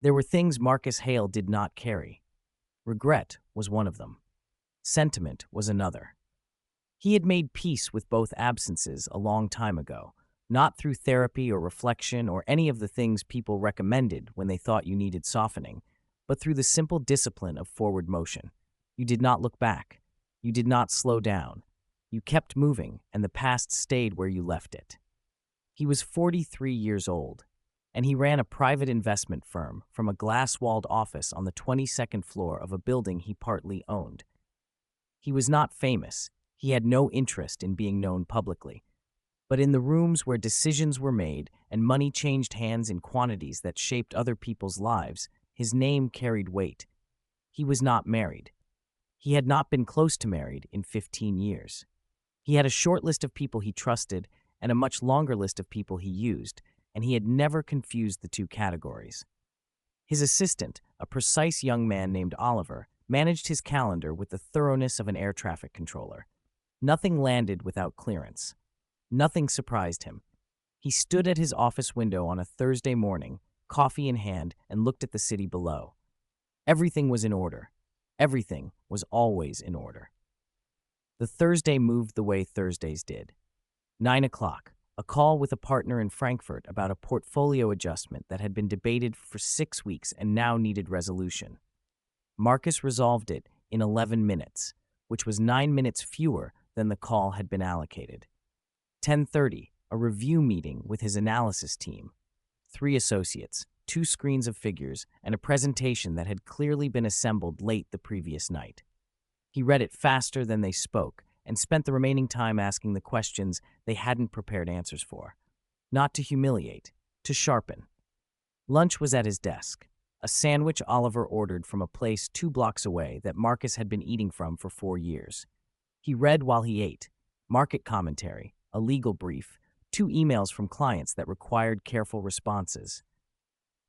There were things Marcus Hale did not carry. Regret was one of them. Sentiment was another. He had made peace with both absences a long time ago, not through therapy or reflection or any of the things people recommended when they thought you needed softening, but through the simple discipline of forward motion. You did not look back. You did not slow down. You kept moving, and the past stayed where you left it. He was 43 years old, and he ran a private investment firm from a glass-walled office on the 22nd floor of a building he partly owned. He was not famous. He had no interest in being known publicly. But in the rooms where decisions were made and money changed hands in quantities that shaped other people's lives, his name carried weight. He was not married. He had not been close to married in 15 years. He had a short list of people he trusted and a much longer list of people he used, and he had never confused the two categories. His assistant, a precise young man named Oliver, managed his calendar with the thoroughness of an air traffic controller. Nothing landed without clearance. Nothing surprised him. He stood at his office window on a Thursday morning, coffee in hand, and looked at the city below. Everything was in order. Everything was always in order. The Thursday moved the way Thursdays did. 9 o'clock, a call with a partner in Frankfurt about a portfolio adjustment that had been debated for 6 weeks and now needed resolution. Marcus resolved it in 11 minutes, which was 9 minutes fewer than the call had been allocated. 10:30, a review meeting with his analysis team. 3 associates, 2 screens of figures, and a presentation that had clearly been assembled late the previous night. He read it faster than they spoke and spent the remaining time asking the questions they hadn't prepared answers for. Not to humiliate, to sharpen. Lunch was at his desk, a sandwich Oliver ordered from a place 2 blocks away that Marcus had been eating from for 4 years. He read while he ate, market commentary, a legal brief, 2 emails from clients that required careful responses.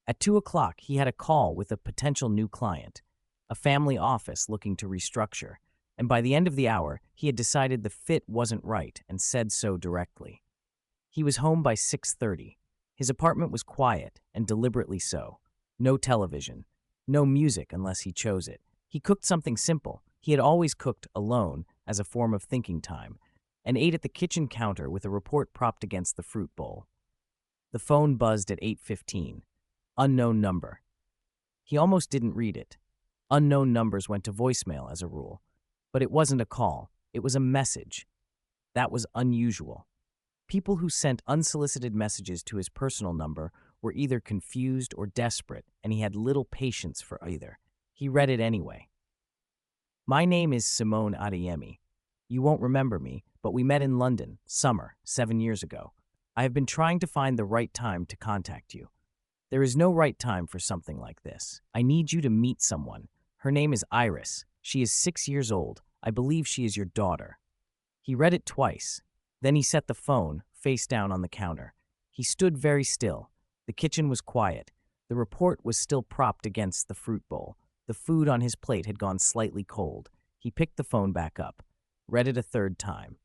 At 2 o'clock, he had a call with a potential new client, a family office looking to restructure, and by the end of the hour, he had decided the fit wasn't right and said so directly. He was home by 6:30. His apartment was quiet and deliberately so. No television, no music unless he chose it. He cooked something simple. He had always cooked alone as a form of thinking time, and ate at the kitchen counter with a report propped against the fruit bowl. The phone buzzed at 8:15. Unknown number. He almost didn't read it. Unknown numbers went to voicemail as a rule. But it wasn't a call. It was a message. That was unusual. People who sent unsolicited messages to his personal number were either confused or desperate, and he had little patience for either. He read it anyway. My name is Simone Adeyemi. You won't remember me, but we met in London, summer, 7 years ago. I have been trying to find the right time to contact you. There is no right time for something like this. I need you to meet someone. Her name is Iris. She is 6 years old. I believe she is your daughter. He read it twice. Then he set the phone, face down on the counter. He stood very still. The kitchen was quiet. The report was still propped against the fruit bowl. The food on his plate had gone slightly cold. He picked the phone back up, read it a third time.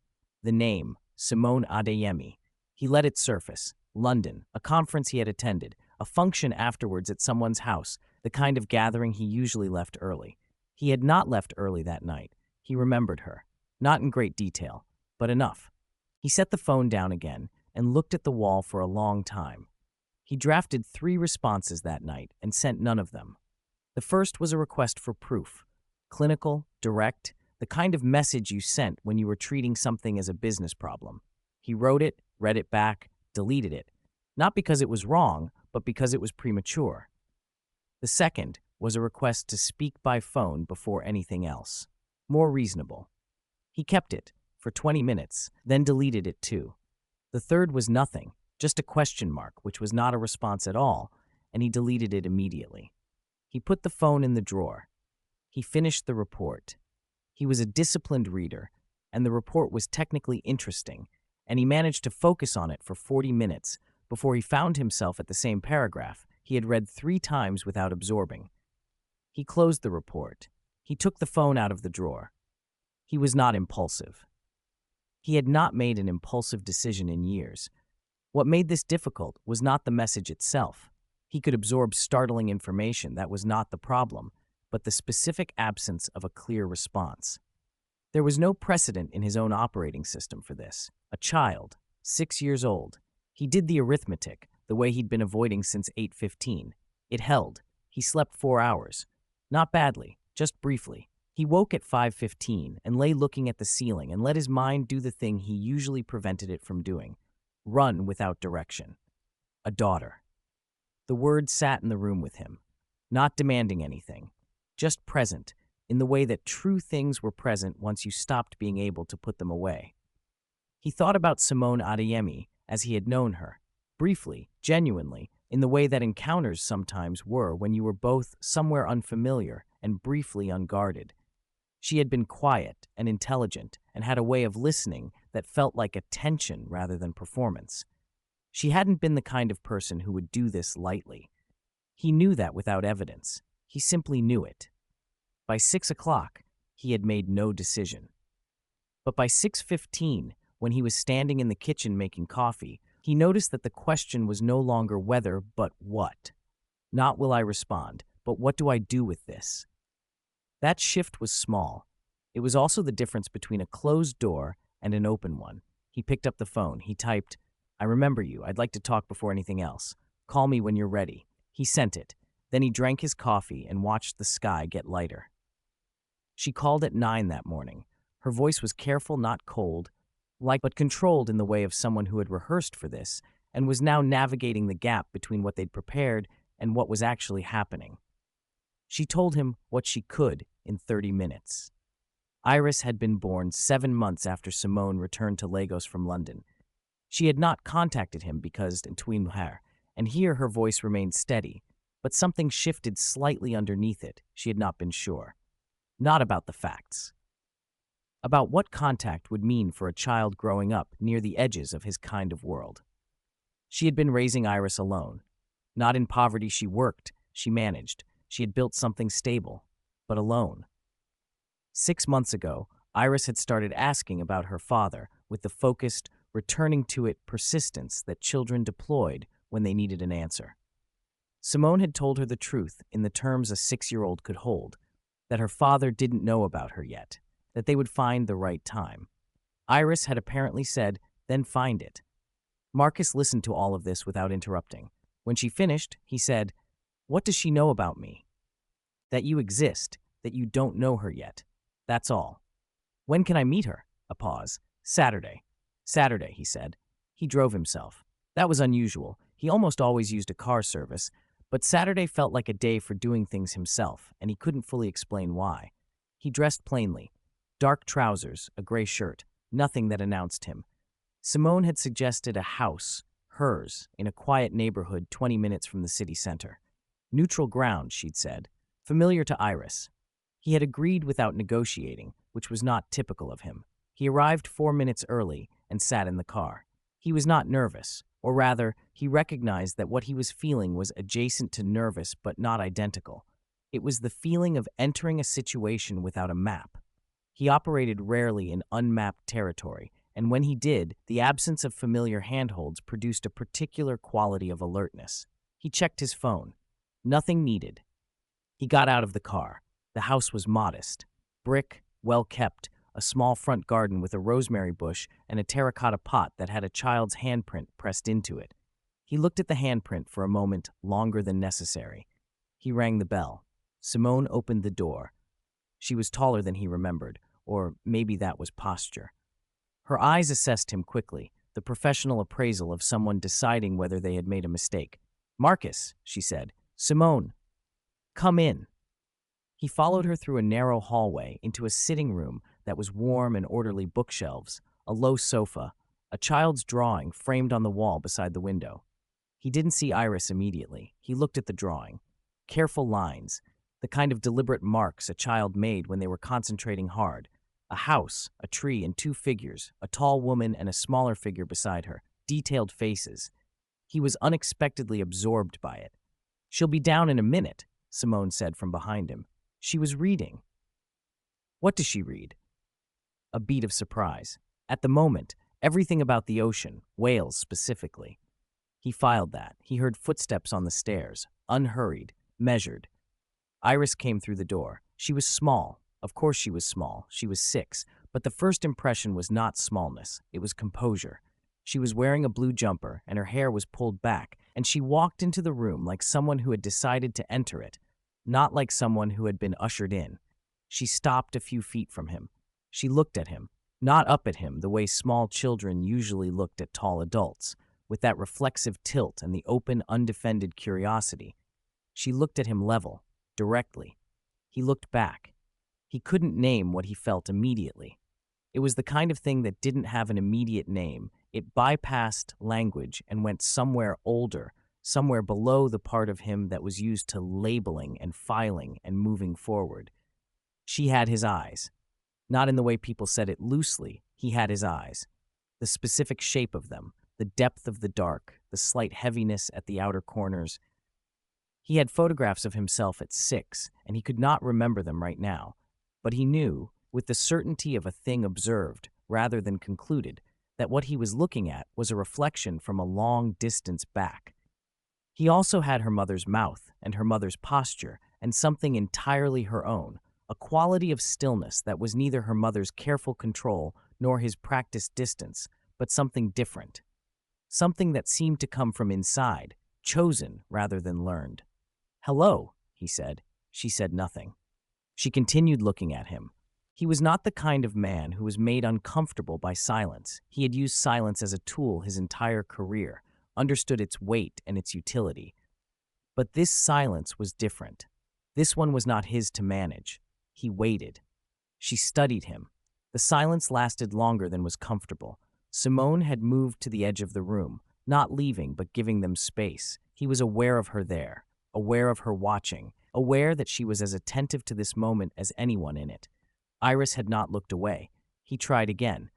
The name, Simone Adeyemi. He let it surface. London, a conference he had attended, a function afterwards at someone's house, the kind of gathering he usually left early. He had not left early that night. He remembered her. Not in great detail, but enough. He set the phone down again and looked at the wall for a long time. He drafted 3 responses that night and sent none of them. The first was a request for proof. Clinical, direct, the kind of message you sent when you were treating something as a business problem. He wrote it, read it back, deleted it. Not because it was wrong, but because it was premature. The second was a request to speak by phone before anything else. More reasonable. He kept it for 20 minutes, then deleted it too. The third was nothing, just a question mark, which was not a response at all, and he deleted it immediately. He put the phone in the drawer. He finished the report. He was a disciplined reader, and the report was technically interesting, and he managed to focus on it for 40 minutes before he found himself at the same paragraph he had read 3 times without absorbing. He closed the report. He took the phone out of the drawer. He was not impulsive. He had not made an impulsive decision in years. What made this difficult was not the message itself. He could absorb startling information that was not the problem, but the specific absence of a clear response. There was no precedent in his own operating system for this. A child, 6 years old. He did the arithmetic, the way he'd been avoiding since 8:15. It held. He slept 4 hours. Not badly, just briefly. He woke at 5:15 and lay looking at the ceiling and let his mind do the thing he usually prevented it from doing: run without direction. A daughter. The word sat in the room with him, not demanding anything, just present, in the way that true things were present once you stopped being able to put them away. He thought about Simone Adeyemi as he had known her, briefly, genuinely, in the way that encounters sometimes were when you were both somewhere unfamiliar and briefly unguarded. She had been quiet and intelligent and had a way of listening that felt like attention rather than performance. She hadn't been the kind of person who would do this lightly. He knew that without evidence. He simply knew it. By 6 o'clock, he had made no decision. But by 6:15, when he was standing in the kitchen making coffee, he noticed that the question was no longer whether, but what. Not will I respond, but what do I do with this? That shift was small. It was also the difference between a closed door and an open one. He picked up the phone. He typed, "I remember you. I'd like to talk before anything else. Call me when you're ready." He sent it. Then he drank his coffee and watched the sky get lighter. She called at 9 that morning. Her voice was careful, not cold, but controlled in the way of someone who had rehearsed for this and was now navigating the gap between what they'd prepared and what was actually happening. She told him what she could in 30 minutes. Iris had been born 7 months after Simone returned to Lagos from London. She had not contacted him because between her, and here her voice remained steady, but something shifted slightly underneath it. She had not been sure. Not about the facts. About what contact would mean for a child growing up near the edges of his kind of world. She had been raising Iris alone. Not in poverty. She worked, she managed, she had built something stable, but alone. 6 months ago, Iris had started asking about her father with the focused, returning to it persistence that children deployed when they needed an answer. Simone had told her the truth in the terms a 6-year-old could hold, that her father didn't know about her yet, that they would find the right time. Iris had apparently said, "Then find it." Marcus listened to all of this without interrupting. When she finished, he said, "What does she know about me?" "That you exist, that you don't know her yet. That's all." "When can I meet her?" A pause. "Saturday." "Saturday," he said. He drove himself. That was unusual. He almost always used a car service, but Saturday felt like a day for doing things himself, and he couldn't fully explain why. He dressed plainly. Dark trousers, a gray shirt, nothing that announced him. Simone had suggested a house, hers, in a quiet neighborhood 20 minutes from the city center. Neutral ground, she'd said, familiar to Iris. He had agreed without negotiating, which was not typical of him. He arrived 4 minutes early and sat in the car. He was not nervous, or rather, he recognized that what he was feeling was adjacent to nervous but not identical. It was the feeling of entering a situation without a map. He operated rarely in unmapped territory, and when he did, the absence of familiar handholds produced a particular quality of alertness. He checked his phone. Nothing needed. He got out of the car. The house was modest. Brick, well-kept, a small front garden with a rosemary bush and a terracotta pot that had a child's handprint pressed into it. He looked at the handprint for a moment longer than necessary. He rang the bell. Simone opened the door. She was taller than he remembered, or maybe that was posture. Her eyes assessed him quickly, the professional appraisal of someone deciding whether they had made a mistake. "Marcus," she said. "Simone, come in." He followed her through a narrow hallway into a sitting room that was warm and orderly bookshelves, a low sofa, a child's drawing framed on the wall beside the window. He didn't see Iris immediately. He looked at the drawing. Careful lines, the kind of deliberate marks a child made when they were concentrating hard. A house, a tree, and 2 figures, a tall woman and a smaller figure beside her, detailed faces. He was unexpectedly absorbed by it. "She'll be down in a minute," Simone said from behind him. She was reading. What does she read? A beat of surprise. At the moment, everything about the ocean, whales specifically. He filed that. He heard footsteps on the stairs, unhurried, measured. Iris came through the door. She was small. Of course she was small. She was 6. But the first impression was not smallness. It was composure. She was wearing a blue jumper, and her hair was pulled back, and she walked into the room like someone who had decided to enter it, not like someone who had been ushered in. She stopped a few feet from him. She looked at him, not up at him the way small children usually looked at tall adults, with that reflexive tilt and the open, undefended curiosity. She looked at him level, directly. He looked back. He couldn't name what he felt immediately. It was the kind of thing that didn't have an immediate name. It bypassed language and went somewhere older, somewhere below the part of him that was used to labeling and filing and moving forward. She had his eyes. Not in the way people said it loosely. He had his eyes. The specific shape of them, the depth of the dark, the slight heaviness at the outer corners. He had photographs of himself at 6, and he could not remember them right now. But he knew, with the certainty of a thing observed rather than concluded, that what he was looking at was a reflection from a long distance back. He also had her mother's mouth and her mother's posture and something entirely her own, a quality of stillness that was neither her mother's careful control nor his practiced distance, but something different. Something that seemed to come from inside, chosen rather than learned. "Hello," he said. She said nothing. She continued looking at him. He was not the kind of man who was made uncomfortable by silence. He had used silence as a tool his entire career, understood its weight and its utility. But this silence was different. This one was not his to manage. He waited. She studied him. The silence lasted longer than was comfortable. Simone had moved to the edge of the room, not leaving but giving them space. He was aware of her there, aware of her watching, aware that she was as attentive to this moment as anyone in it. Iris had not looked away. He tried again.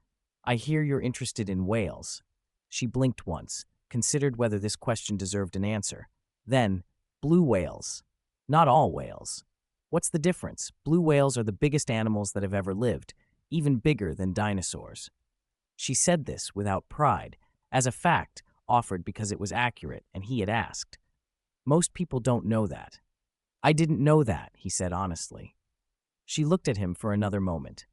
"I hear you're interested in whales." She blinked once, considered whether this question deserved an answer. Then, "Blue whales. Not all whales. What's the difference? Blue whales are the biggest animals that have ever lived, even bigger than dinosaurs." She said this without pride, as a fact offered because it was accurate and he had asked. Most people don't know that. "I didn't know that," he said honestly. She looked at him for another moment.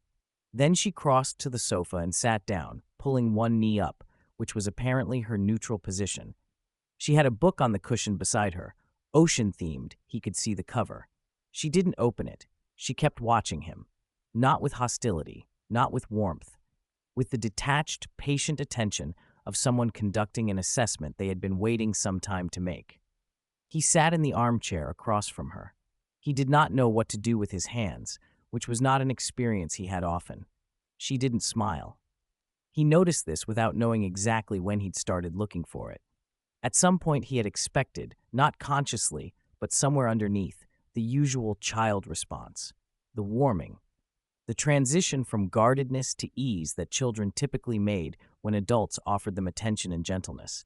Then she crossed to the sofa and sat down, pulling one knee up, which was apparently her neutral position. She had a book on the cushion beside her, ocean-themed. He could see the cover. She didn't open it. She kept watching him, not with hostility, not with warmth, with the detached, patient attention of someone conducting an assessment they had been waiting some time to make. He sat in the armchair across from her. He did not know what to do with his hands, which was not an experience he had often. She didn't smile. He noticed this without knowing exactly when he'd started looking for it. At some point he had expected, not consciously, but somewhere underneath, the usual child response, the warming, the transition from guardedness to ease that children typically made when adults offered them attention and gentleness.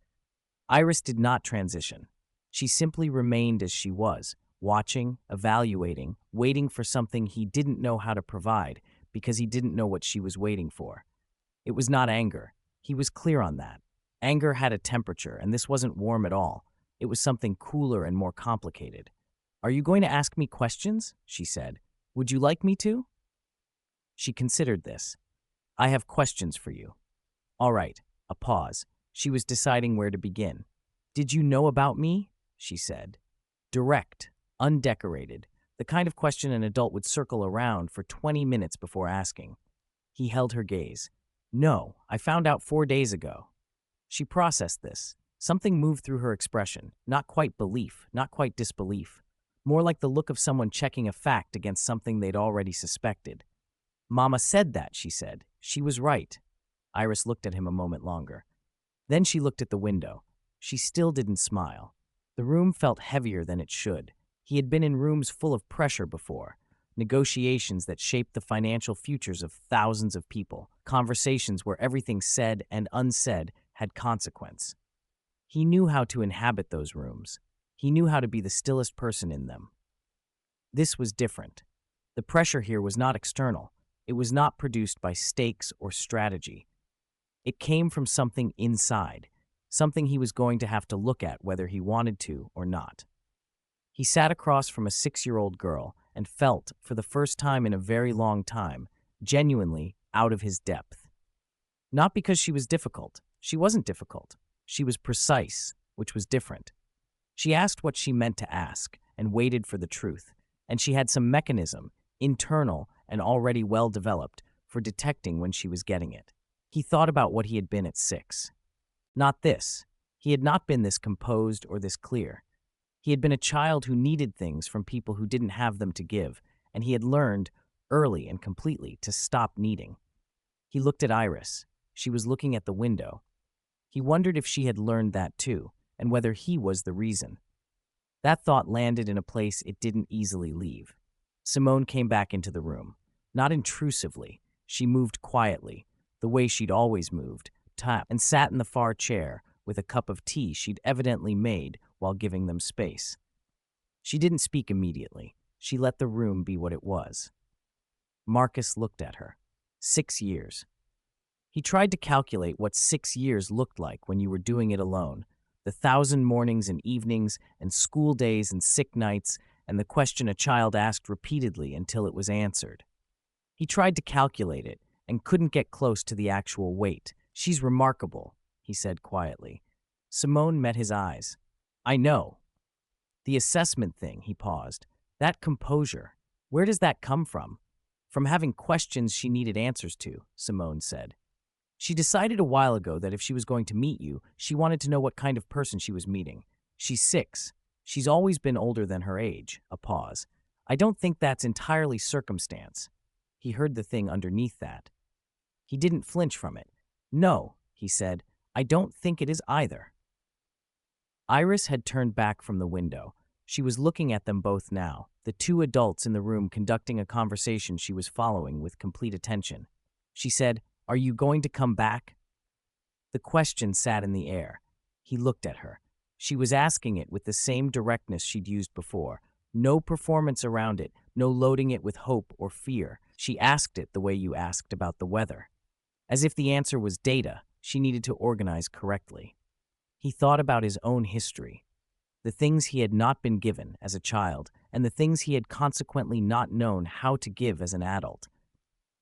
Iris did not transition. She simply remained as she was, watching, evaluating, waiting for something he didn't know how to provide because he didn't know what she was waiting for. It was not anger. He was clear on that. Anger had a temperature, and this wasn't warm at all. It was something cooler and more complicated. "Are you going to ask me questions?" she said. "Would you like me to?" She considered this. "I have questions for you." "All right." A pause. She was deciding where to begin. "Did you know about me?" she said. Direct, undecorated, the kind of question an adult would circle around for 20 minutes before asking. He held her gaze. "No, I found out 4 days ago." She processed this. Something moved through her expression, not quite belief, not quite disbelief, more like the look of someone checking a fact against something they'd already suspected. "Mama said that," she said. "She was right." Iris looked at him a moment longer. Then she looked at the window. She still didn't smile. The room felt heavier than it should. He had been in rooms full of pressure before, negotiations that shaped the financial futures of thousands of people, conversations where everything said and unsaid had consequence. He knew how to inhabit those rooms. He knew how to be the stillest person in them. This was different. The pressure here was not external. It was not produced by stakes or strategy. It came from something inside. something he was going to have to look at whether he wanted to or not. He sat across from a 6-year-old girl and felt, for the first time in a very long time, genuinely out of his depth. Not because she was difficult. She wasn't difficult. She was precise, which was different. She asked what she meant to ask and waited for the truth, and she had some mechanism, internal and already well developed, for detecting when she was getting it. He thought about what he had been at 6. Not this. He had not been this composed or this clear. He had been a child who needed things from people who didn't have them to give, and he had learned, early and completely, to stop needing. He looked at Iris. She was looking at the window. He wondered if she had learned that too, and whether he was the reason. That thought landed in a place it didn't easily leave. Simone came back into the room. Not intrusively. She moved quietly, the way she'd always moved, tapped, and sat in the far chair with a cup of tea she'd evidently made while giving them space. She didn't speak immediately. She let the room be what it was. Marcus looked at her. 6 years. He tried to calculate what 6 years looked like when you were doing it alone. The 1,000 mornings and evenings and school days and sick nights and the question a child asked repeatedly until it was answered. He tried to calculate it and couldn't get close to the actual weight. "She's remarkable," he said quietly. Simone met his eyes. "I know." "The assessment thing," he paused. "That composure, where does that come from?" "From having questions she needed answers to," Simone said. "She decided a while ago that if she was going to meet you, she wanted to know what kind of person she was meeting. She's 6. She's always been older than her age." A pause. "I don't think that's entirely circumstance." He heard the thing underneath that. He didn't flinch from it. "No," he said, "I don't think it is either." Iris had turned back from the window. She was looking at them both now, the two adults in the room conducting a conversation she was following with complete attention. She said, "Are you going to come back?" The question sat in the air. He looked at her. She was asking it with the same directness she'd used before. No performance around it, no loading it with hope or fear. She asked it the way you asked about the weather. As if the answer was data she needed to organize correctly. He thought about his own history, the things he had not been given as a child, and the things he had consequently not known how to give as an adult.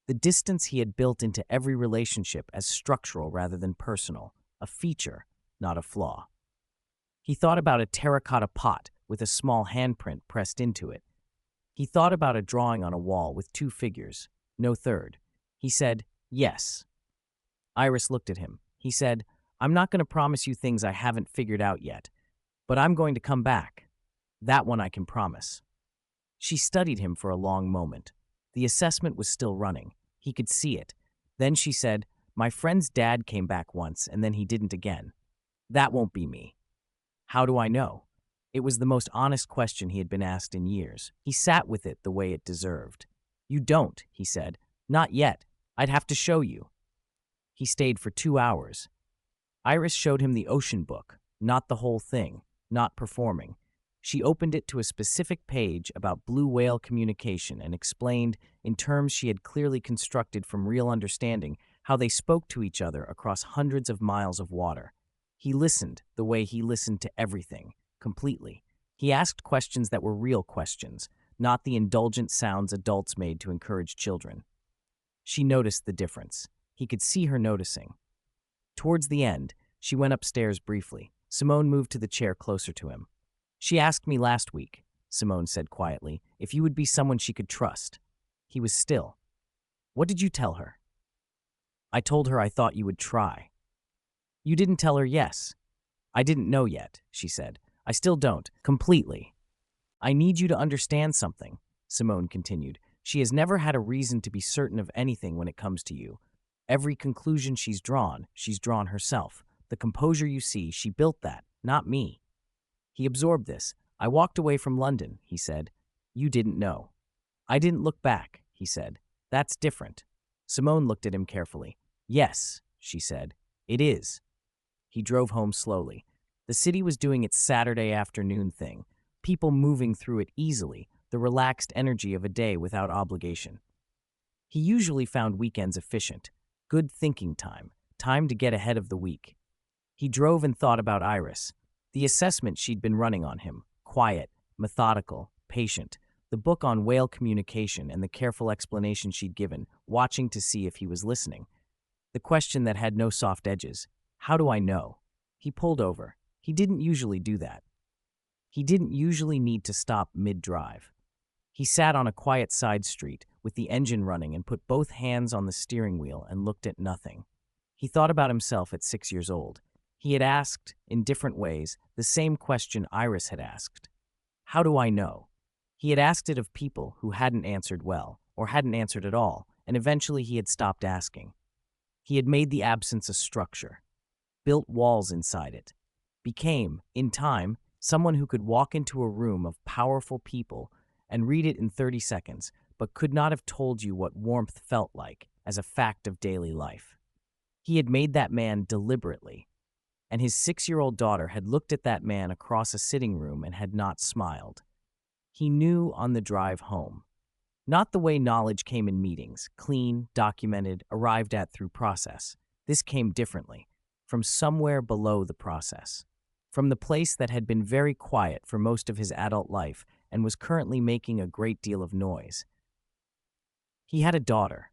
The distance he had built into every relationship as structural rather than personal, a feature, not a flaw. He thought about a terracotta pot with a small handprint pressed into it. He thought about a drawing on a wall with 2 figures, no third. He said, "Yes." Iris looked at him. He said, "I'm not going to promise you things I haven't figured out yet, but I'm going to come back. That one I can promise." She studied him for a long moment. The assessment was still running. He could see it. Then she said, "My friend's dad came back once and then he didn't again. That won't be me." "How do I know?" It was the most honest question he had been asked in years. He sat with it the way it deserved. "You don't," he said. "Not yet. I'd have to show you." He stayed for 2 hours. Iris showed him the ocean book, not the whole thing, not performing. She opened it to a specific page about blue whale communication and explained, in terms she had clearly constructed from real understanding, how they spoke to each other across hundreds of miles of water. He listened the way he listened to everything, completely. He asked questions that were real questions, not the indulgent sounds adults made to encourage children. She noticed the difference. He could see her noticing. Towards the end, she went upstairs briefly. Simone moved to the chair closer to him. "She asked me last week," Simone said quietly, "if you would be someone she could trust." He was still. "What did you tell her?" "I told her I thought you would try." "You didn't tell her yes." "I didn't know yet," she said. "I still don't, completely." "I need you to understand something," Simone continued. "She has never had a reason to be certain of anything when it comes to you. Every conclusion she's drawn herself. The composure you see, she built that, not me." He absorbed this. "I walked away from London," he said. "You didn't know." "I didn't look back," he said. "That's different." Simone looked at him carefully. "Yes," she said. "It is." He drove home slowly. The city was doing its Saturday afternoon thing, people moving through it easily, the relaxed energy of a day without obligation. He usually found weekends efficient, good thinking time, time to get ahead of the week. He drove and thought about Iris, the assessment she'd been running on him, quiet, methodical, patient, the book on whale communication and the careful explanation she'd given, watching to see if he was listening. The question that had no soft edges, how do I know? He pulled over. He didn't usually do that. He didn't usually need to stop mid-drive. He sat on a quiet side street with the engine running and put both hands on the steering wheel and looked at nothing. He thought about himself at 6 years old. He had asked, in different ways, the same question Iris had asked. How do I know? He had asked it of people who hadn't answered well, or hadn't answered at all, and eventually he had stopped asking. He had made the absence a structure, built walls inside it, became, in time, someone who could walk into a room of powerful people and read it in 30 seconds, but could not have told you what warmth felt like as a fact of daily life. He had made that man deliberately, and his 6-year-old daughter had looked at that man across a sitting room and had not smiled. He knew on the drive home. Not the way knowledge came in meetings, clean, documented, arrived at through process. This came differently, from somewhere below the process. From the place that had been very quiet for most of his adult life and was currently making a great deal of noise. He had a daughter.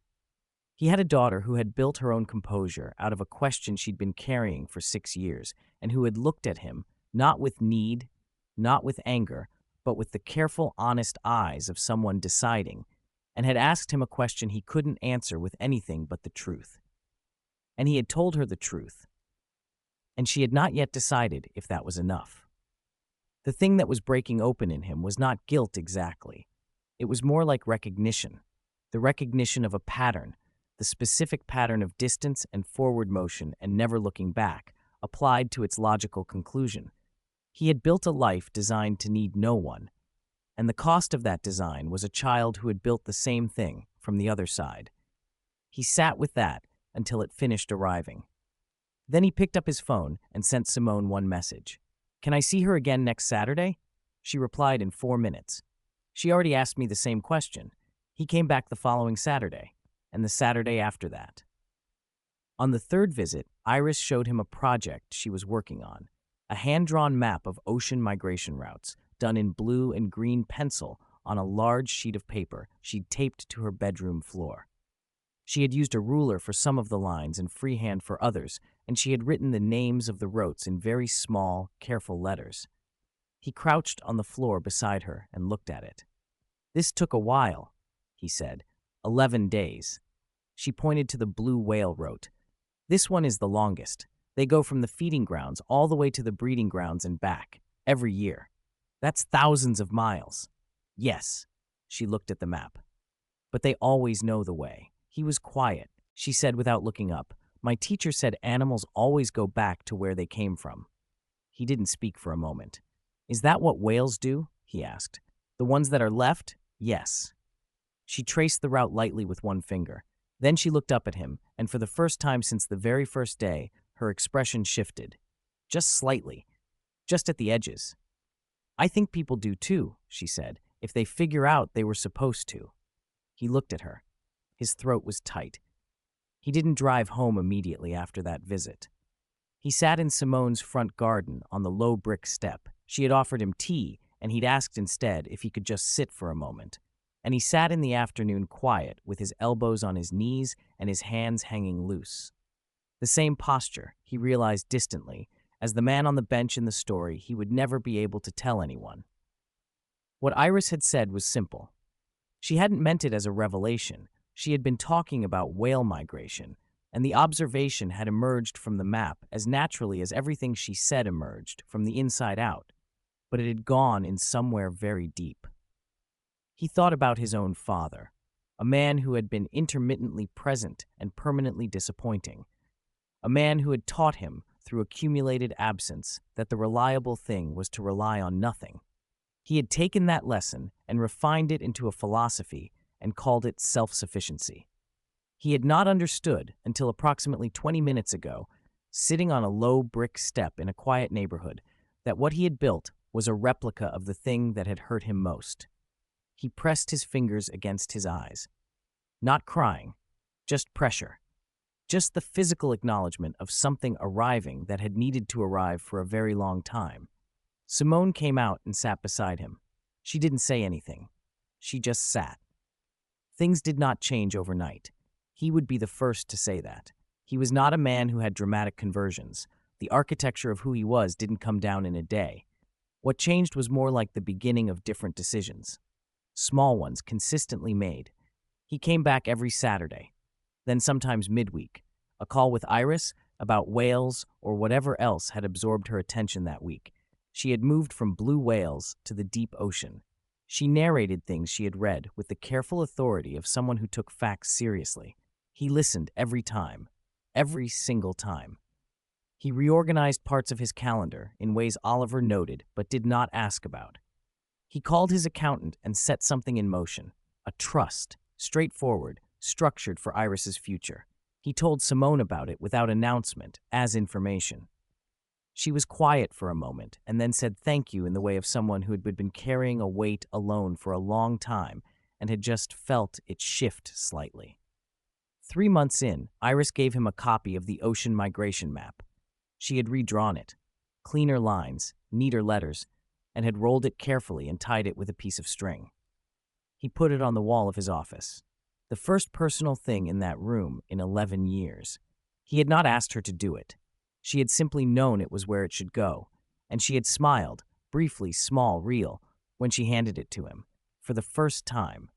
He had a daughter who had built her own composure out of a question she'd been carrying for 6 years, and who had looked at him, not with need, not with anger, but with the careful, honest eyes of someone deciding, and had asked him a question he couldn't answer with anything but the truth. And he had told her the truth. And she had not yet decided if that was enough. The thing that was breaking open in him was not guilt exactly. It was more like recognition, the recognition of a pattern, the specific pattern of distance and forward motion and never looking back, applied to its logical conclusion. He had built a life designed to need no one, and the cost of that design was a child who had built the same thing from the other side. He sat with that until it finished arriving. Then he picked up his phone and sent Simone one message. "Can I see her again next Saturday?" She replied in 4 minutes. She already asked me the same question. He came back the following Saturday, and the Saturday after that. On the third visit, Iris showed him a project she was working on, a hand-drawn map of ocean migration routes, done in blue and green pencil on a large sheet of paper she'd taped to her bedroom floor. She had used a ruler for some of the lines and freehand for others, and she had written the names of the routes in very small, careful letters. He crouched on the floor beside her and looked at it. "This took a while," he said. 11 days. She pointed to the blue whale route. "This one is the longest. They go from the feeding grounds all the way to the breeding grounds and back, every year. That's thousands of miles." "Yes." She looked at the map. "But they always know the way." He was quiet. She said without looking up, "My teacher said animals always go back to where they came from." He didn't speak for a moment. "Is that what whales do?" he asked. "The ones that are left?" "Yes." She traced the route lightly with one finger. Then she looked up at him, and for the first time since the very first day, her expression shifted. Just slightly. Just at the edges. "I think people do too," she said, "if they figure out they were supposed to." He looked at her. His throat was tight. He didn't drive home immediately after that visit. He sat in Simone's front garden on the low brick step. She had offered him tea, and he'd asked instead if he could just sit for a moment. And he sat in the afternoon quiet, with his elbows on his knees and his hands hanging loose. The same posture, he realized distantly, as the man on the bench in the story he would never be able to tell anyone. What Iris had said was simple. She hadn't meant it as a revelation. She had been talking about whale migration, and the observation had emerged from the map as naturally as everything she said emerged from the inside out, but it had gone in somewhere very deep. He thought about his own father, a man who had been intermittently present and permanently disappointing, a man who had taught him, through accumulated absence, that the reliable thing was to rely on nothing. He had taken that lesson and refined it into a philosophy and called it self-sufficiency. He had not understood until approximately 20 minutes ago, sitting on a low brick step in a quiet neighborhood, that what he had built was a replica of the thing that had hurt him most. He pressed his fingers against his eyes. Not crying, just pressure. just the physical acknowledgement of something arriving that had needed to arrive for a very long time. Simone came out and sat beside him. She didn't say anything. She just sat. Things did not change overnight. He would be the first to say that. He was not a man who had dramatic conversions. The architecture of who he was didn't come down in a day. What changed was more like the beginning of different decisions. Small ones, consistently made. He came back every Saturday, then sometimes midweek. A call with Iris about whales or whatever else had absorbed her attention that week. She had moved from blue whales to the deep ocean. She narrated things she had read with the careful authority of someone who took facts seriously. He listened every time, every single time. He reorganized parts of his calendar in ways Oliver noted but did not ask about. He called his accountant and set something in motion, a trust, straightforward, structured for Iris's future. He told Simone about it without announcement, as information. She was quiet for a moment and then said thank you in the way of someone who had been carrying a weight alone for a long time and had just felt it shift slightly. 3 months in, Iris gave him a copy of the ocean migration map. She had redrawn it, cleaner lines, neater letters, and had rolled it carefully and tied it with a piece of string. He put it on the wall of his office, the first personal thing in that room in 11 years. He had not asked her to do it. She had simply known it was where it should go, and she had smiled, briefly, small, real, when she handed it to him. For the first time,